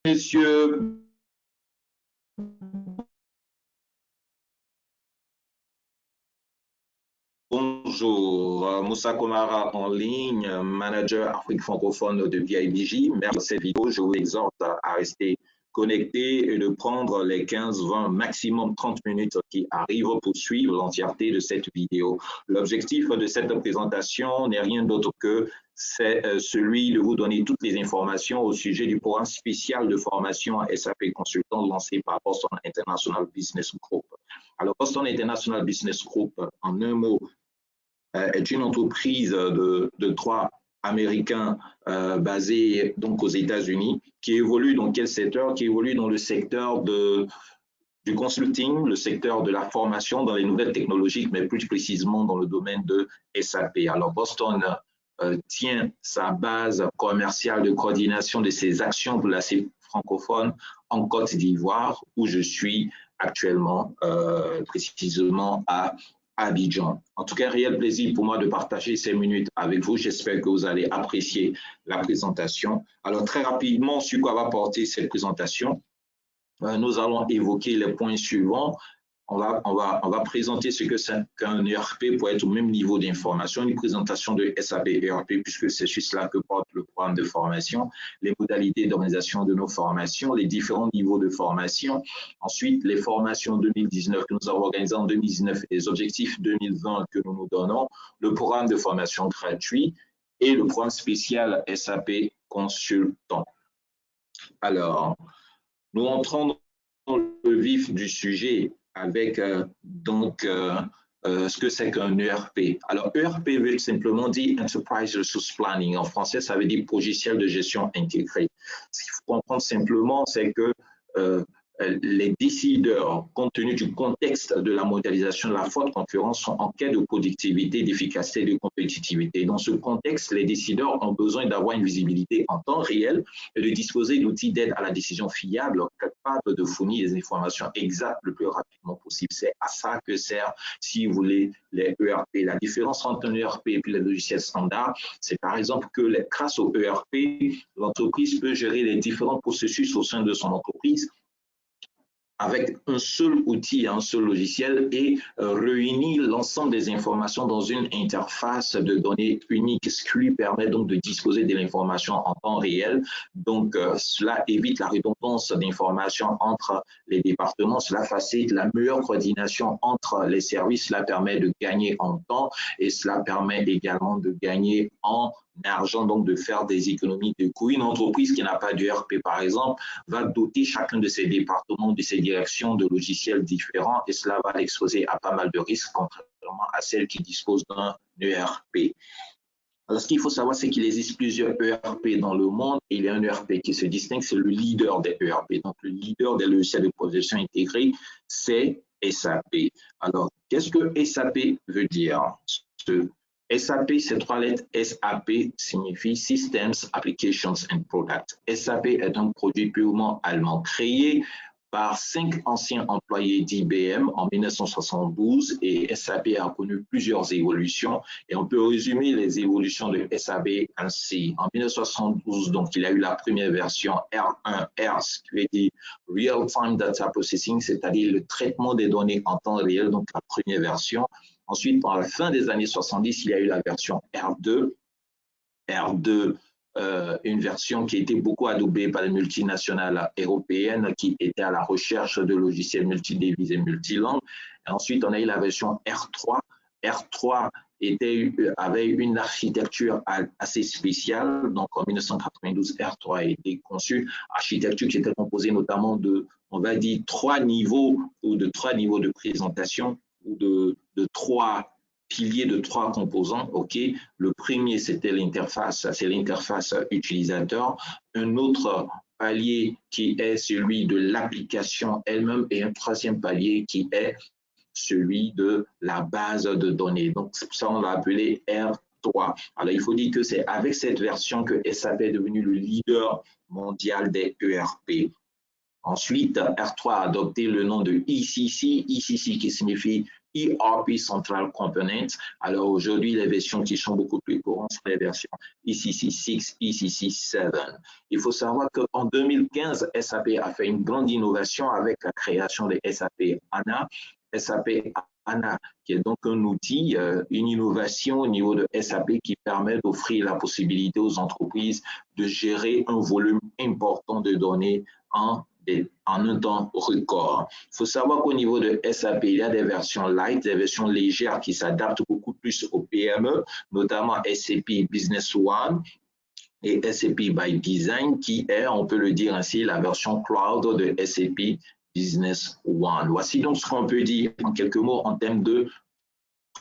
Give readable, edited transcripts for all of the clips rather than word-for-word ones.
Messieurs, bonjour. Moussa Komara en ligne, manager Afrique francophone de BIBJ. Merci pour cette vidéo. Je vous exhorte à rester connecté et de prendre les 15, 20, maximum 30 minutes qui arrivent pour suivre l'entièreté de cette vidéo. L'objectif de cette présentation n'est rien d'autre que c'est celui de vous donner toutes les informations au sujet du programme spécial de formation SAP Consultant lancé par Boston International Business Group. Alors, Boston International Business Group, en un mot, est une entreprise de droit américain basée donc aux États-Unis, qui évolue dans quel secteur? Qui évolue dans le secteur du consulting, le secteur de la formation dans les nouvelles technologies, mais plus précisément dans le domaine de SAP. Alors, Boston tient sa base commerciale de coordination de ses actions pour l'ACP francophone en Côte d'Ivoire, où je suis actuellement, précisément à Abidjan. En tout cas, réel plaisir pour moi de partager ces minutes avec vous. J'espère que vous allez apprécier la présentation. Alors, très rapidement, sur quoi va porter cette présentation? Nous allons évoquer les points suivants. On va présenter ce que c'est qu'un ERP pour être au même niveau d'information, une présentation de SAP ERP, puisque c'est sur cela que porte le programme de formation, les modalités d'organisation de nos formations, les différents niveaux de formation. Ensuite, les formations 2019 que nous avons organisées en 2019 et les objectifs 2020 que nous nous donnons, le programme de formation gratuit et le programme spécial SAP Consultant. Alors, nous entrons dans le vif du sujet avec ce que c'est qu'un ERP. Alors, ERP veut simplement dire Enterprise Resource Planning. En français, ça veut dire logiciel de gestion intégré. Ce qu'il faut comprendre simplement, c'est que les décideurs, compte tenu du contexte de la mondialisation de la forte concurrence, sont en quête de productivité, d'efficacité et de compétitivité. Dans ce contexte, les décideurs ont besoin d'avoir une visibilité en temps réel et de disposer d'outils d'aide à la décision fiable, capables de fournir des informations exactes le plus rapidement possible. C'est à ça que sert, si vous voulez, les ERP. La différence entre un ERP et puis les logiciels standards, c'est par exemple que grâce au ERP, l'entreprise peut gérer les différents processus au sein de son entreprise avec un seul outil, un seul logiciel et réunir l'ensemble des informations dans une interface de données unique, ce qui lui permet donc de disposer de l'information en temps réel. Donc, cela évite la redondance d'informations entre les départements, cela facilite la meilleure coordination entre les services, cela permet de gagner en temps et cela permet également de gagner en argent, donc de faire des économies de coûts. Une entreprise qui n'a pas d'ERP, par exemple, va doter chacun de ses départements, de ses directions de logiciels différents et cela va l'exposer à pas mal de risques, contrairement à celle qui dispose d'un ERP. Alors, ce qu'il faut savoir, c'est qu'il existe plusieurs ERP dans le monde et il y a un ERP qui se distingue, c'est le leader des ERP. Donc, le leader des logiciels de gestion intégrée, c'est SAP. Alors, qu'est-ce que SAP veut dire? SAP, ces trois lettres SAP signifie Systems, Applications and Products. SAP est un produit purement allemand créé par 5 anciens employés d'IBM en 1972 et SAP a connu plusieurs évolutions et on peut résumer les évolutions de SAP ainsi. En 1972, donc, il y a eu la première version R1R, ce qui veut dire Real Time Data Processing, c'est-à-dire le traitement des données en temps réel, donc la première version. Ensuite, par la fin des années 70, il y a eu la version R2. R2, une version qui a été beaucoup adoptée par les multinationales européennes qui étaient à la recherche de logiciels multidevises et multilangues. Et ensuite, on a eu la version R3. R3 avait une architecture assez spéciale. Donc, en 1992, R3 a été conçu. Architecture qui était composée notamment de, on va dire, 3 niveaux ou de 3 niveaux de présentation ou de 3 piliers de 3 composants. OK. Le premier, c'était l'interface, c'est l'interface utilisateur. Un autre palier qui est celui de l'application elle-même et un troisième palier qui est celui de la base de données. Donc, c'est pour ça qu'on l'a appelé R3. Alors, il faut dire que c'est avec cette version que SAP est devenu le leader mondial des ERP. Ensuite, R3 a adopté le nom de ECC, ECC qui signifie ERP Central Component. Alors aujourd'hui, les versions qui sont beaucoup plus courantes sont les versions ECC 6, ECC 7. Il faut savoir qu'en 2015, SAP a fait une grande innovation avec la création de SAP HANA. SAP HANA, qui est donc un outil, une innovation au niveau de SAP qui permet d'offrir la possibilité aux entreprises de gérer un volume important de données en un temps record. Il faut savoir qu'au niveau de SAP, il y a des versions light, des versions légères qui s'adaptent beaucoup plus aux PME, notamment SAP Business One et SAP by Design, qui est, on peut le dire ainsi, la version cloud de SAP Business One. Voici donc ce qu'on peut dire en quelques mots en termes de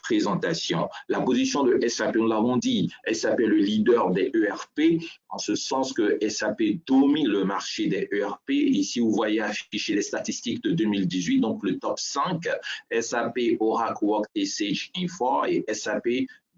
présentation. La position de SAP, nous l'avons dit, SAP est le leader des ERP, en ce sens que SAP domine le marché des ERP. Ici, vous voyez afficher les statistiques de 2018, donc le top 5, SAP, Oracle, Workday, Sage, Infor, et SAP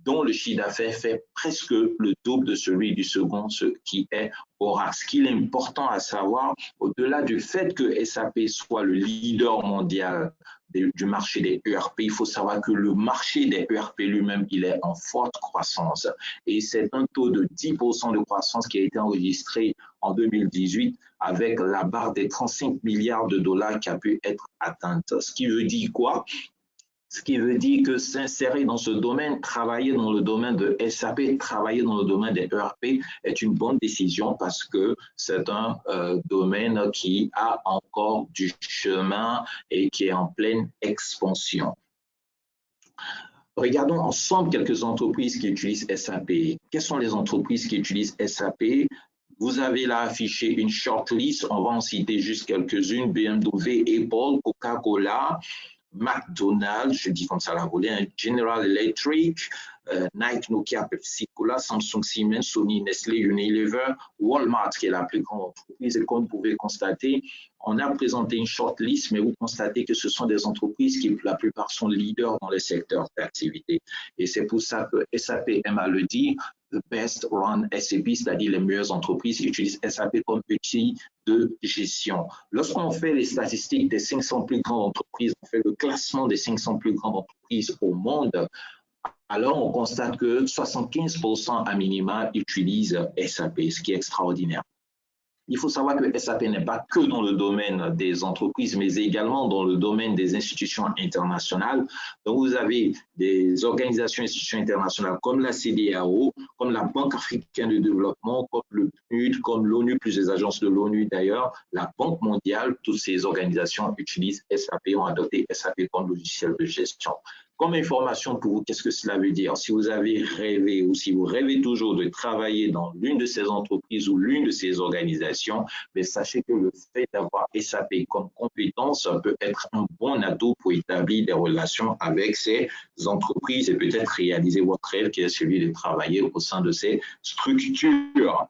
dont le chiffre d'affaires fait presque le double de celui du second, ce qui est Oracle. Ce qu'il est important à savoir, au-delà du fait que SAP soit le leader mondial du marché des ERP, il faut savoir que le marché des ERP lui-même, il est en forte croissance. Et c'est un taux de 10% de croissance qui a été enregistré en 2018 avec la barre des 35 milliards de dollars qui a pu être atteinte. Ce qui veut dire quoi? Ce qui veut dire que s'insérer dans ce domaine, travailler dans le domaine de SAP, travailler dans le domaine des ERP est une bonne décision parce que c'est un domaine qui a encore du chemin et qui est en pleine expansion. Regardons ensemble quelques entreprises qui utilisent SAP. Quelles sont les entreprises qui utilisent SAP? Vous avez là affiché une shortlist, on va en citer juste quelques-unes, BMW, Apple, Coca-Cola, McDonald's, je dis comme ça la volée, hein, General Electric, Nike, Nokia, Pepsi Cola, Samsung, Siemens, Sony, Nestlé, Unilever, Walmart, qui est la plus grande entreprise. Et comme vous pouvez constater, on a présenté une shortlist, mais vous constatez que ce sont des entreprises qui, pour la plupart, sont leaders dans les secteurs d'activité. Et c'est pour ça que SAP aime à le dire, the best run SAP, c'est-à-dire les meilleures entreprises qui utilisent SAP comme outil de gestion. Lorsqu'on fait les statistiques des 500 plus grandes entreprises, on fait le classement des 500 plus grandes entreprises au monde, alors on constate que 75% à minima utilisent SAP, ce qui est extraordinaire. Il faut savoir que SAP n'est pas que dans le domaine des entreprises, mais également dans le domaine des institutions internationales. Donc, vous avez des organisations et institutions internationales comme la CEDEAO, comme la Banque africaine de développement, comme le PNUD, comme l'ONU, plus les agences de l'ONU d'ailleurs, la Banque mondiale, toutes ces organisations utilisent SAP, ont adopté SAP comme logiciel de gestion. Comme information pour vous, qu'est-ce que cela veut dire? Si vous avez rêvé ou si vous rêvez toujours de travailler dans l'une de ces entreprises ou l'une de ces organisations, mais sachez que le fait d'avoir SAP comme compétence peut être un bon atout pour établir des relations avec ces entreprises et peut-être réaliser votre rêve qui est celui de travailler au sein de ces structures.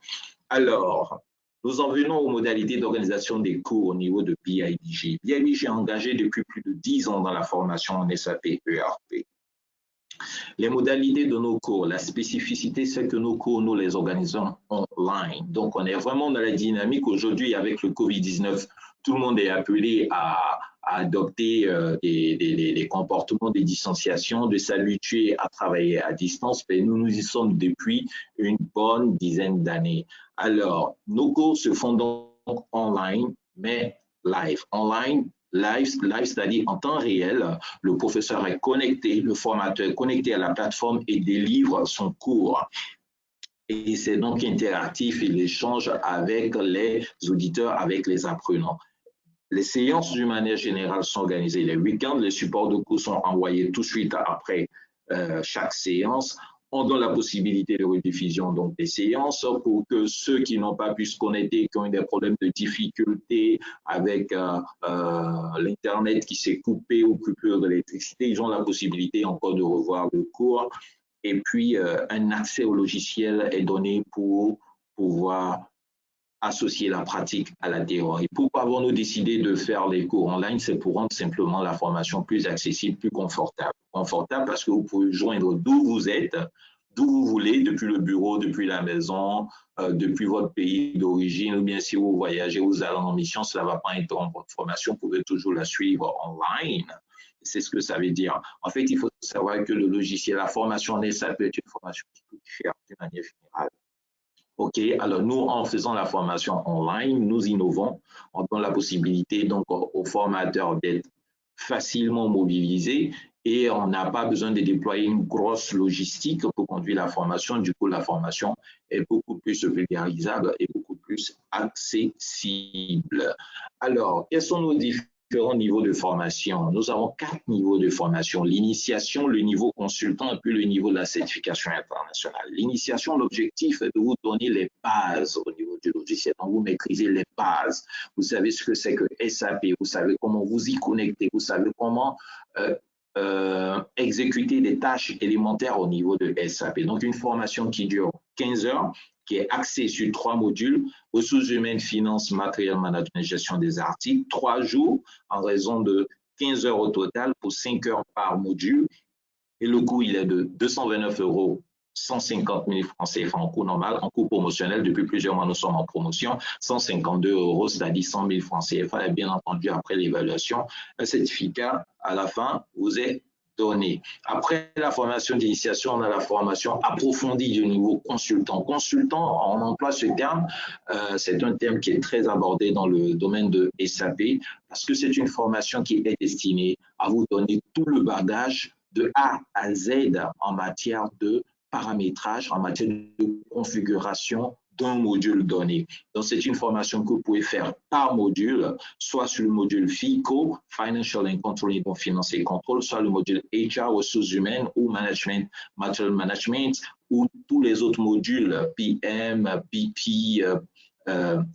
Alors, nous en venons aux modalités d'organisation des cours au niveau de BIDG. BIDG est engagé depuis plus de 10 ans dans la formation en SAP ERP. Les modalités de nos cours, la spécificité, c'est que nos cours, nous les organisons online. Donc, on est vraiment dans la dynamique. Aujourd'hui, avec le COVID-19, tout le monde est appelé à adopter des comportements de distanciation, de s'habituer à travailler à distance. Mais nous y sommes depuis une bonne dizaine d'années. Alors, nos cours se font donc online, mais live. Online, live, c'est-à-dire en temps réel, le professeur est connecté, le formateur est connecté à la plateforme et délivre son cours. Et c'est donc interactif, il échange avec les auditeurs, avec les apprenants. Les séances, d'une manière générale, sont organisées les week-ends. Les supports de cours sont envoyés tout de suite après chaque séance. On donne la possibilité de rediffusion donc, des séances pour que ceux qui n'ont pas pu se connecter, qui ont eu des problèmes de difficulté avec l'Internet qui s'est coupé ou coupure d'électricité, ils ont la possibilité encore de revoir le cours. Et puis, un accès au logiciel est donné pour pouvoir associer la pratique à la théorie. Pourquoi avons-nous décidé de faire les cours online? C'est pour rendre simplement la formation plus accessible, plus confortable. Confortable parce que vous pouvez joindre d'où vous êtes, d'où vous voulez, depuis le bureau, depuis la maison, depuis votre pays d'origine, ou bien si vous voyagez, vous allez en mission, cela ne va pas interrompre votre formation, vous pouvez toujours la suivre online. C'est ce que ça veut dire. En fait, il faut savoir que le logiciel, la formation en SAP est une formation qui coûte cher d'une manière générale. OK, alors nous, en faisant la formation online, nous innovons, on donne la possibilité donc aux formateurs d'être facilement mobilisés et on n'a pas besoin de déployer une grosse logistique pour conduire la formation. Du coup, la formation est beaucoup plus vulgarisable et beaucoup plus accessible. Alors, quels sont nos différents niveaux de formation? Nous avons 4 niveaux de formation. L'initiation, le niveau consultant et puis le niveau de la certification internationale. L'initiation, l'objectif est de vous donner les bases au niveau du logiciel. Donc, vous maîtrisez les bases. Vous savez ce que c'est que SAP, vous savez comment vous y connecter, vous savez comment exécuter des tâches élémentaires au niveau de SAP. Donc, une formation qui dure 15 heures, qui est axée sur 3 modules, ressources humaines, finances, matériel, management, gestion des articles, 3 jours en raison de 15 heures au total pour 5 heures par module. Et le coût, il est de 229 €, 150 000 francs CFA en coût normal, en coût promotionnel. Depuis plusieurs mois, nous sommes en promotion, 152 €, c'est-à-dire 100 000 francs CFA. Et bien entendu, après l'évaluation, un certificat à la fin vous est donné. Après la formation d'initiation, on a la formation approfondie du niveau consultant. Consultant, on emploie ce terme, c'est un terme qui est très abordé dans le domaine de SAP parce que c'est une formation qui est destinée à vous donner tout le bagage de A à Z en matière de paramétrage, en matière de configuration d'un module donné. Donc, c'est une formation que vous pouvez faire par module, soit sur le module FICO, Financial and Controlling, donc finance et contrôle, soit le module HR, ressources humaines, ou Management, Material Management, ou tous les autres modules, PM, BP,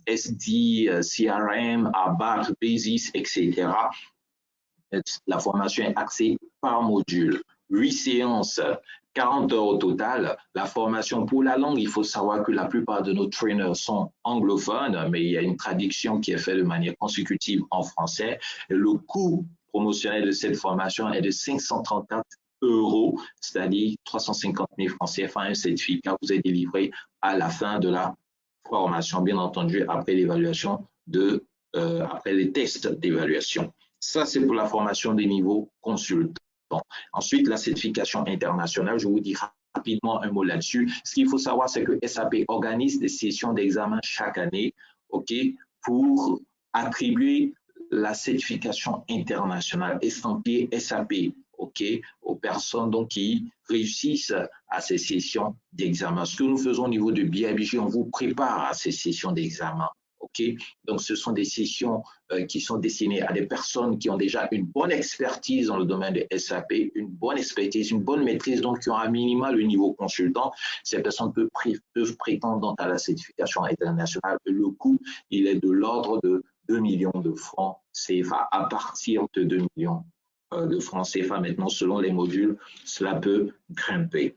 SD, CRM, ABAP, BASIS, etc. La formation est axée par module. 8 séances, 40 heures au total. La formation pour la langue, il faut savoir que la plupart de nos trainers sont anglophones, mais il y a une traduction qui est faite de manière consécutive en français. Et le coût promotionnel de cette formation est de 534 €, c'est-à-dire 350 000 francs CFA. Un certificat vous est délivré à la fin de la formation, bien entendu, après l'évaluation après les tests d'évaluation. Ça, c'est pour la formation des niveaux consultants. Ensuite, la certification internationale, je vous dis rapidement un mot là-dessus. Ce qu'il faut savoir, c'est que SAP organise des sessions d'examen chaque année, OK, pour attribuer la certification internationale estampillée SAP, OK, aux personnes donc, qui réussissent à ces sessions d'examen. Ce que nous faisons au niveau de BIBG, on vous prépare à ces sessions d'examen. OK, donc ce sont des sessions qui sont destinées à des personnes qui ont déjà une bonne expertise dans le domaine de SAP, une bonne expertise, une bonne maîtrise, donc qui ont à minima le niveau consultant. Ces personnes peuvent prétendre donc à la certification internationale. Le coût, il est de l'ordre de 2 millions de francs CFA. À partir de 2 millions de francs CFA, maintenant, selon les modules, cela peut grimper.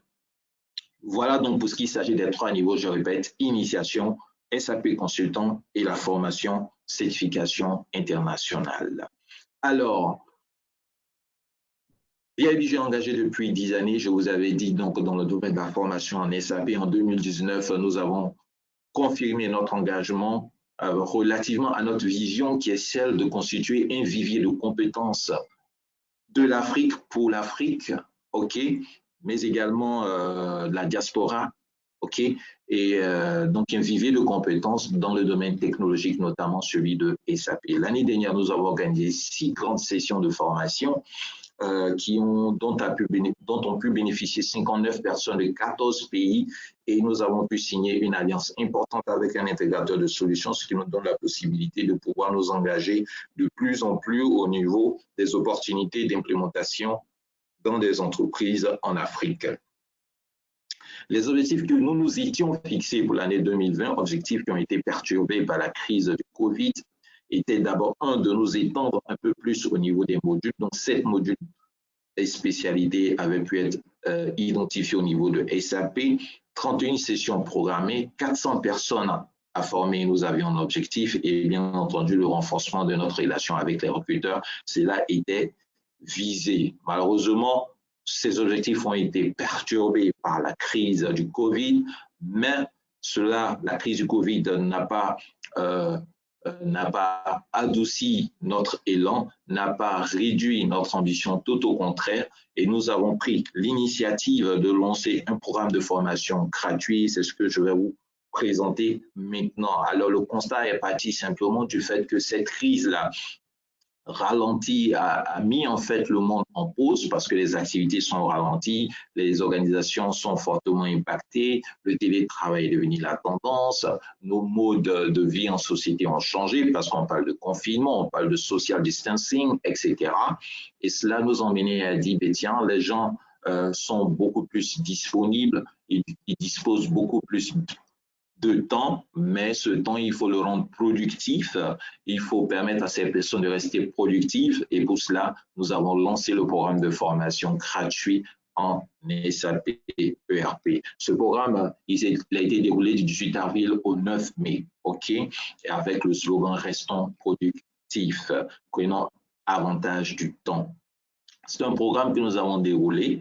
Voilà donc pour ce qui s'agit des 3 niveaux, je répète, initiation, SAP consultant et la formation certification internationale. Alors, BIBG est engagé depuis 10 années, je vous avais dit donc dans le domaine de la formation en SAP. En 2019, nous avons confirmé notre engagement relativement à notre vision qui est celle de constituer un vivier de compétences de l'Afrique pour l'Afrique, OK, mais également de la diaspora, OK, et donc un vivier de compétences dans le domaine technologique, notamment celui de SAP. L'année dernière, nous avons organisé 6 grandes sessions de formation dont ont pu bénéficier 59 personnes de 14 pays, et nous avons pu signer une alliance importante avec un intégrateur de solutions, ce qui nous donne la possibilité de pouvoir nous engager de plus en plus au niveau des opportunités d'implémentation dans des entreprises en Afrique. Les objectifs que nous nous étions fixés pour l'année 2020, objectifs qui ont été perturbés par la crise du Covid, était d'abord de nous étendre un peu plus au niveau des modules. Donc, 7 modules et spécialités avaient pu être identifiées au niveau de SAP, 31 sessions programmées, 400 personnes à former, nous avions un objectif, et bien entendu le renforcement de notre relation avec les recruteurs, cela était visé. Malheureusement, ces objectifs ont été perturbés par la crise du Covid, mais la crise du Covid n'a pas n'a pas adouci notre élan, n'a pas réduit notre ambition, tout au contraire. Et nous avons pris l'initiative de lancer un programme de formation gratuit. C'est ce que je vais vous présenter maintenant. Alors, le constat est parti simplement du fait que cette crise-là ralenti, a mis en fait le monde en pause parce que les activités sont ralenties, les organisations sont fortement impactées, le télétravail est devenu la tendance, nos modes de vie en société ont changé parce qu'on parle de confinement, on parle de social distancing, etc. Et cela nous a mené à dire, tiens, les gens sont beaucoup plus disponibles, ils disposent beaucoup plus de temps, mais ce temps, il faut le rendre productif. Il faut permettre à ces personnes de rester productives. Et pour cela, nous avons lancé le programme de formation gratuit en SAP ERP. Ce programme, il a été déroulé du 18 avril au 9 mai, OK? Et avec le slogan « Restons productifs, prenons avantage du temps ». C'est un programme que nous avons déroulé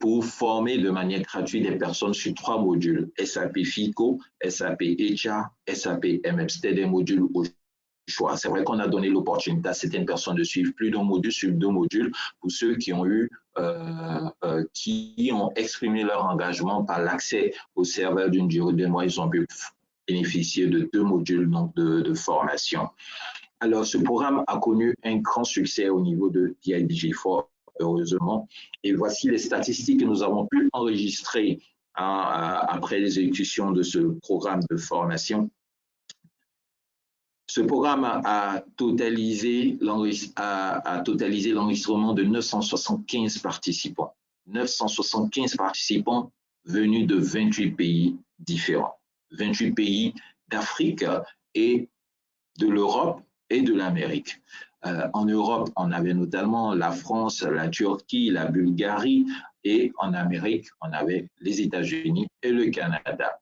pour former de manière gratuite des personnes sur 3 modules, SAP FICO, SAP HR, SAP MM. C'était des modules au choix. C'est vrai qu'on a donné l'opportunité à certaines personnes de suivre plus d'un module sur 2 modules pour ceux qui ont exprimé leur engagement par l'accès au serveur d'une durée de 2 mois. Ils ont pu bénéficier de 2 modules donc de formation. Alors, ce programme a connu un grand succès au niveau de DIBG4, heureusement. Et voici les statistiques que nous avons pu enregistrer après l'exécution de ce programme de formation. Ce programme a totalisé l'enregistrement de 975 participants. 975 participants venus de 28 pays différents. 28 pays d'Afrique et de l'Europe et de l'Amérique. En Europe, on avait notamment la France, la Turquie, la Bulgarie, et en Amérique, on avait les États-Unis et le Canada.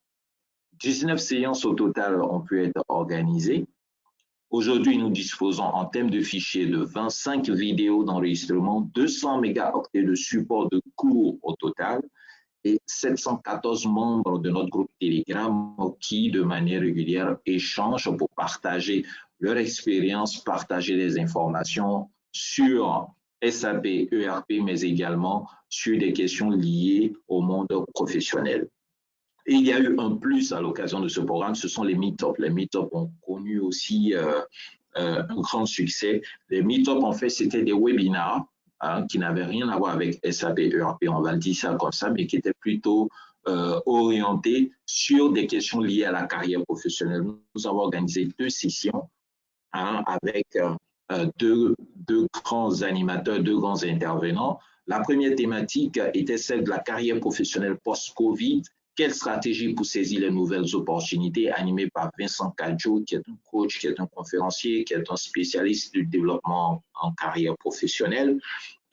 19 séances au total ont pu être organisées. Aujourd'hui, nous disposons en termes de fichiers de 25 vidéos d'enregistrement, 200 mégaoctets de support de cours au total, et 714 membres de notre groupe Telegram qui, de manière régulière, échangent pour partager leur expérience, partager des informations sur SAP, ERP, mais également sur des questions liées au monde professionnel. Et il y a eu un plus à l'occasion de ce programme, ce sont les meet-ups. Les meet-ups ont connu aussi un grand succès. Les meet-ups, en fait, c'était des webinars qui n'avaient rien à voir avec SAP, ERP, on va le dire ça comme ça, mais qui étaient plutôt orientés sur des questions liées à la carrière professionnelle. Nous avons organisé 2 sessions avec deux grands animateurs, 2 grands intervenants. La première thématique était celle de la carrière professionnelle post-Covid. Quelle stratégie pour saisir les nouvelles opportunités, animée par Vincent Cadjo, qui est un coach, qui est un conférencier, qui est un spécialiste du développement en carrière professionnelle.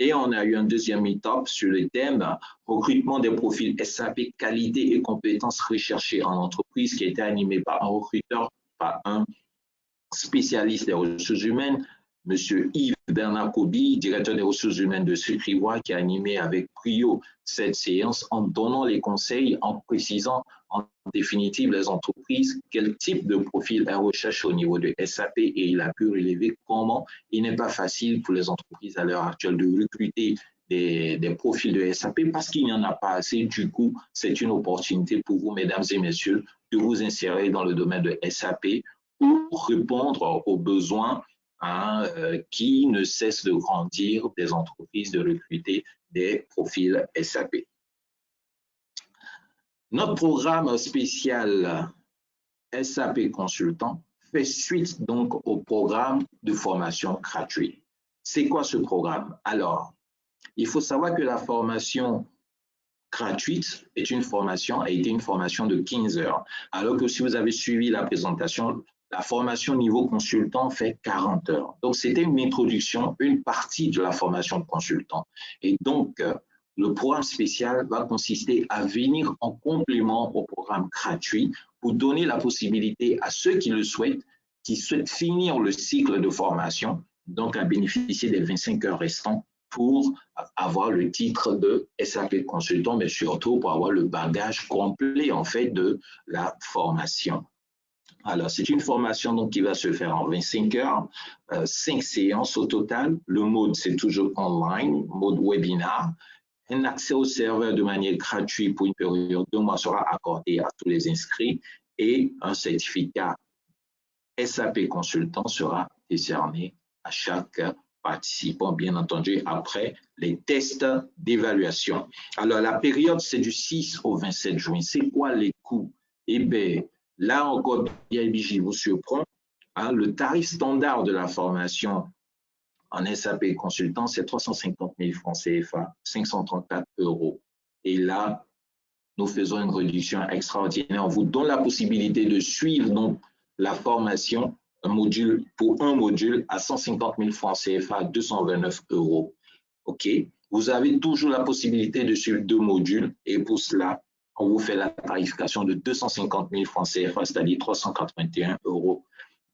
Et on a eu un deuxième meet-up sur le thème recrutement des profils SAP, qualité et compétences recherchées en entreprise, qui a été animé par un recruteur, par un spécialiste des ressources humaines, M. Yves Bernard Kobi, directeur des ressources humaines de Sucrivois, qui a animé avec brio cette séance en donnant les conseils, en précisant en définitive les entreprises, quel type de profil elles recherchent au niveau de SAP, et il a pu relever comment il n'est pas facile pour les entreprises à l'heure actuelle de recruter des profils de SAP parce qu'il n'y en a pas assez. Du coup, c'est une opportunité pour vous, mesdames et messieurs, de vous insérer dans le domaine de SAP pour répondre aux besoins qui ne cessent de grandir des entreprises, de recruter des profils SAP. Notre programme spécial SAP Consultant fait suite donc au programme de formation gratuite. C'est quoi ce programme? Alors, il faut savoir que la formation gratuite a été une formation de 15 heures, alors que si vous avez suivi la présentation, la formation niveau consultant fait 40 heures. Donc, c'était une introduction, une partie de la formation de consultant. Et donc, le programme spécial va consister à venir en complément au programme gratuit pour donner la possibilité à ceux qui le souhaitent, qui souhaitent finir le cycle de formation, donc à bénéficier des 25 heures restantes pour avoir le titre de SAP consultant, mais surtout pour avoir le bagage complet en fait de la formation. Alors, c'est une formation donc, qui va se faire en 25 heures, 5 séances au total. Le mode, c'est toujours online, mode webinar. Un accès au serveur de manière gratuite pour une période de 2 mois sera accordé à tous les inscrits et un certificat SAP consultant sera décerné à chaque participant, bien entendu, après les tests d'évaluation. Alors, la période, c'est du 6 au 27 juin. C'est quoi les coûts? Eh bien, là encore, BIBJ vous surprend. Hein, le tarif standard de la formation en SAP consultant, c'est 350 000 francs CFA, 534 €. Et là, nous faisons une réduction extraordinaire. On vous donne la possibilité de suivre donc la formation pour un module à 150 000 francs CFA, 229 €. OK? Vous avez toujours la possibilité de suivre 2 modules et pour cela, on vous fait la tarification de 250 000 francs CFA, c'est-à-dire 381 €.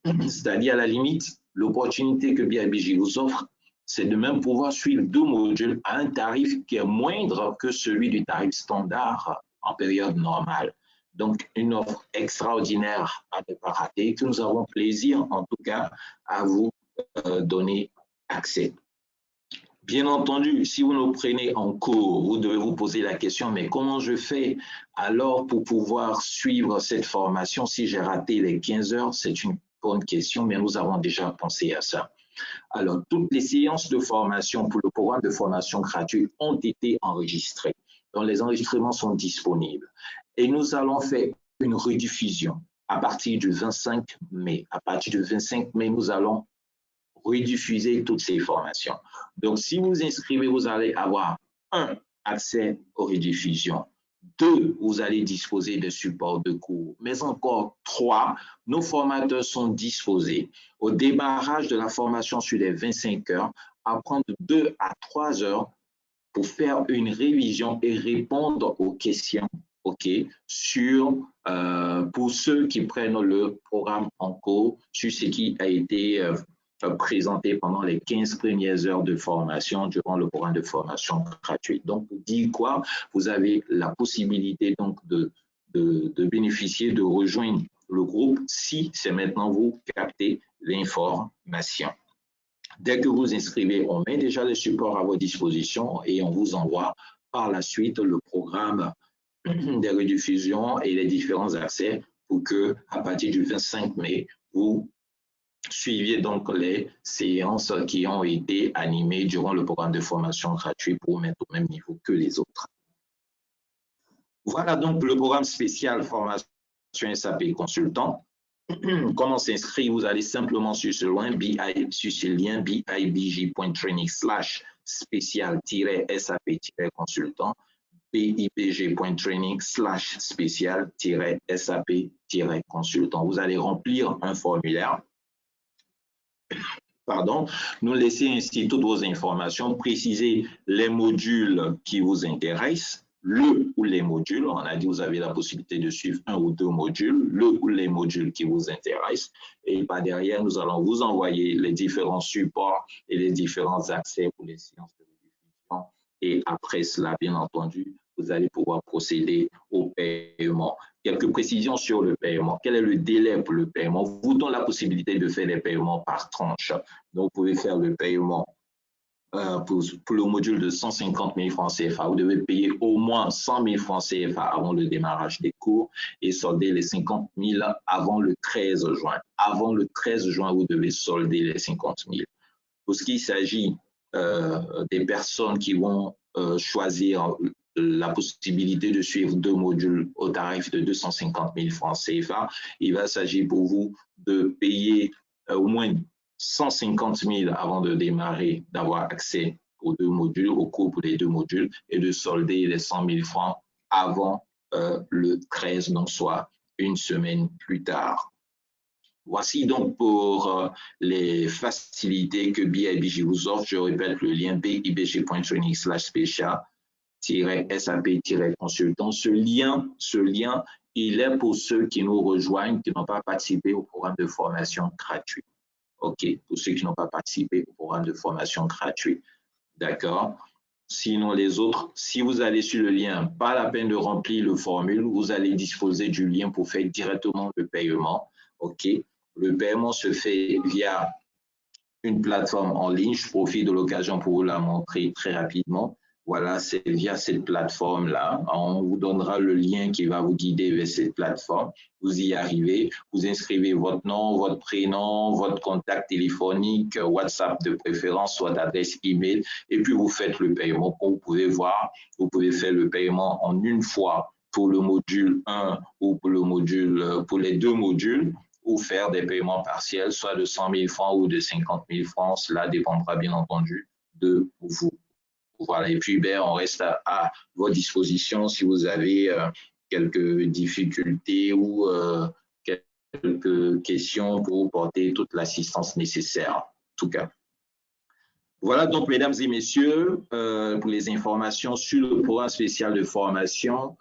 C'est-à-dire, à la limite, l'opportunité que BIBJ vous offre, c'est de même pouvoir suivre 2 modules à un tarif qui est moindre que celui du tarif standard en période normale. Donc, une offre extraordinaire à ne pas rater, que nous avons plaisir, en tout cas, à vous donner accès. Bien entendu, si vous nous prenez en cours, vous devez vous poser la question, mais comment je fais alors pour pouvoir suivre cette formation si j'ai raté les 15 heures? C'est une bonne question, mais nous avons déjà pensé à ça. Alors, toutes les séances de formation pour le programme de formation gratuit ont été enregistrées. Donc, les enregistrements sont disponibles. Et nous allons faire une rediffusion à partir du 25 mai. À partir du 25 mai, nous allons rediffuser toutes ces formations. Donc, si vous inscrivez, vous allez avoir 1, accès aux rediffusions. 2, vous allez disposer de supports de cours. Mais encore 3, nos formateurs sont disposés au démarrage de la formation sur les 25 heures à prendre 2 à 3 heures pour faire une révision et répondre aux questions, OK, pour ceux qui prennent le programme en cours, sur ce qui a été présenté pendant les 15 premières heures de formation durant le programme de formation gratuite. Donc, pour dire quoi, vous avez la possibilité donc de bénéficier, de rejoindre le groupe si c'est maintenant vous captez l'information. Dès que vous inscrivez, on met déjà le support à votre disposition et on vous envoie par la suite le programme des rediffusions et les différents accès pour que, à partir du 25 mai, vous suiviez donc les séances qui ont été animées durant le programme de formation gratuit pour mettre au même niveau que les autres. Voilà donc le programme spécial formation SAP consultant. Comment s'inscrire? Vous allez simplement sur ce lien bibg.training/spécial-sap-consultant, bibg.training/spécial-sap-consultant. Vous allez remplir un formulaire. Pardon, nous laisser ainsi toutes vos informations, préciser les modules qui vous intéressent, le ou les modules. On a dit vous avez la possibilité de suivre 1 ou 2 modules, le ou les modules qui vous intéressent. Et par derrière, nous allons vous envoyer les différents supports et les différents accès pour les séances de rediffusion. Et après cela, bien entendu, vous allez pouvoir procéder au paiement. Quelques précisions sur le paiement. Quel est le délai pour le paiement? Vous donne la possibilité de faire les paiements par tranche. Donc, vous pouvez faire le paiement pour le module de 150 000 francs CFA. Vous devez payer au moins 100 000 francs CFA avant le démarrage des cours et solder les 50 000 avant le 13 juin. Avant le 13 juin, vous devez solder les 50 000. Pour ce qui s'agit des personnes qui vont choisir la possibilité de suivre 2 modules au tarif de 250 000 francs CFA, il va s'agir pour vous de payer au moins 150 000 avant de démarrer, d'avoir accès aux 2 modules, au cours pour les 2 modules, et de solder les 100 000 francs avant le 13, donc soit une semaine plus tard. Voici donc pour les facilités que BIBG vous offre. Je répète le lien bibg.training/spécial-sap-consultant. Ce lien, il est pour ceux qui nous rejoignent, qui n'ont pas participé au programme de formation gratuit. OK, pour ceux qui n'ont pas participé au programme de formation gratuit. D'accord? Sinon, les autres, si vous allez sur le lien, pas la peine de remplir le formulaire, vous allez disposer du lien pour faire directement le paiement. OK? Le paiement se fait via une plateforme en ligne. Je profite de l'occasion pour vous la montrer très rapidement. Voilà, c'est via cette plateforme-là. On vous donnera le lien qui va vous guider vers cette plateforme. Vous y arrivez, vous inscrivez votre nom, votre prénom, votre contact téléphonique, WhatsApp de préférence, soit d'adresse email, et puis vous faites le paiement. Comme vous pouvez voir, vous pouvez faire le paiement en une fois pour le module 1 ou pour le module, pour les deux modules, ou faire des paiements partiels, soit de 100 000 francs ou de 50 000 francs. Cela dépendra bien entendu de vous. Voilà, et puis on reste à votre disposition si vous avez quelques difficultés ou quelques questions pour vous porter toute l'assistance nécessaire, en tout cas. Voilà donc, mesdames et messieurs, pour les informations sur le programme spécial de formation.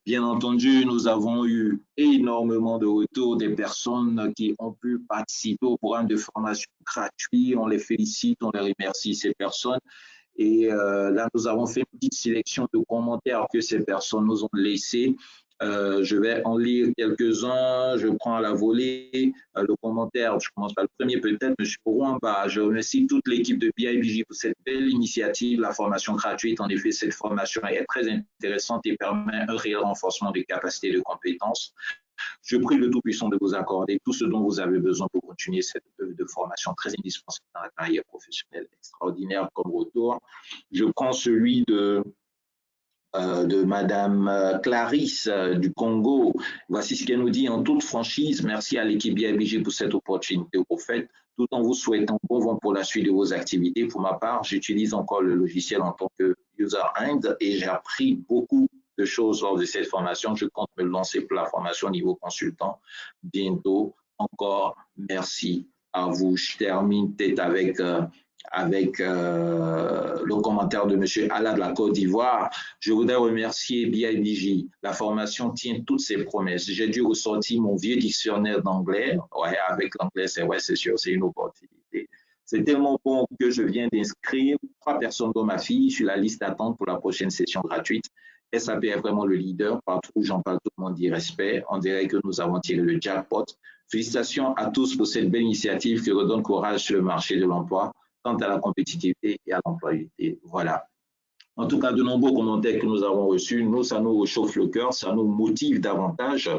Bien entendu, nous avons eu énormément de retours des personnes qui ont pu participer au programme de formation gratuit. On les félicite, on les remercie, ces personnes. Et là, nous avons fait une petite sélection de commentaires que ces personnes nous ont laissés. Je vais en lire quelques-uns. Je prends à la volée le commentaire. Je commence par le premier peut-être. M. Ouamba, je remercie toute l'équipe de BIBJ pour cette belle initiative, la formation gratuite. En effet, cette formation est très intéressante et permet un réel renforcement des capacités et de compétences. Je prie le Tout-Puissant de vous accorder tout ce dont vous avez besoin pour continuer cette œuvre de formation très indispensable dans la carrière professionnelle extraordinaire comme retour. Je prends celui de Madame Clarisse du Congo. Voici ce qu'elle nous dit en toute franchise. Merci à l'équipe BIBG pour cette opportunité au fait, tout en vous souhaitant bon vent pour la suite de vos activités. Pour ma part, j'utilise encore le logiciel en tant que user end et j'ai appris beaucoup de choses lors de cette formation. Je compte me lancer pour la formation au niveau consultant bientôt. Encore merci à vous. Je termine peut-être avec le commentaire de M. Alla de la Côte d'Ivoire. Je voudrais remercier BIBJ. La formation tient toutes ses promesses. J'ai dû ressortir mon vieux dictionnaire d'anglais. Ouais, avec l'anglais, c'est sûr, c'est une opportunité. C'est tellement bon que je viens d'inscrire 3 personnes dans ma fille sur la liste d'attente pour la prochaine session gratuite. SAP est vraiment le leader. Partout où j'en parle, tout le monde dit respect. On dirait que nous avons tiré le jackpot. Félicitations à tous pour cette belle initiative qui redonne courage sur le marché de l'emploi, quant à la compétitivité et à l'employabilité. Voilà. En tout cas, de nombreux commentaires que nous avons reçus, ça nous réchauffe le cœur, ça nous motive davantage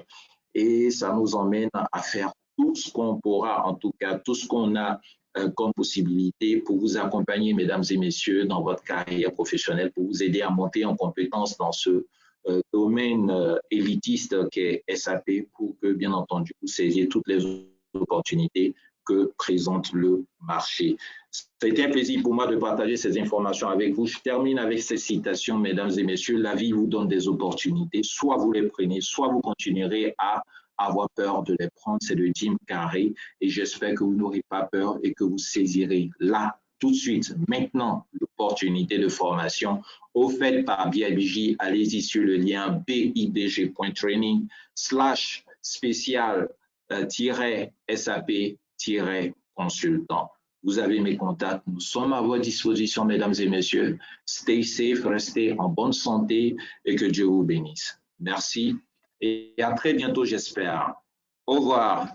et ça nous emmène à faire tout ce qu'on pourra, en tout cas, tout ce qu'on a comme possibilité pour vous accompagner, mesdames et messieurs, dans votre carrière professionnelle, pour vous aider à monter en compétence dans ce domaine élitiste qu'est SAP, pour que, bien entendu, vous saisiez toutes les opportunités que présente le marché. Ça a été un plaisir pour moi de partager ces informations avec vous. Je termine avec cette citation, mesdames et messieurs. La vie vous donne des opportunités. Soit vous les prenez, soit vous continuerez à avoir peur de les prendre. C'est le Jim Carrey. Et j'espère que vous n'aurez pas peur et que vous saisirez là, tout de suite, maintenant, l'opportunité de formation offerte par BIBJ. Allez-y sur le lien bibg.training/spécial-SAP-consultant. Vous avez mes contacts. Nous sommes à votre disposition, mesdames et messieurs. Stay safe, restez en bonne santé et que Dieu vous bénisse. Merci et à très bientôt, j'espère. Au revoir.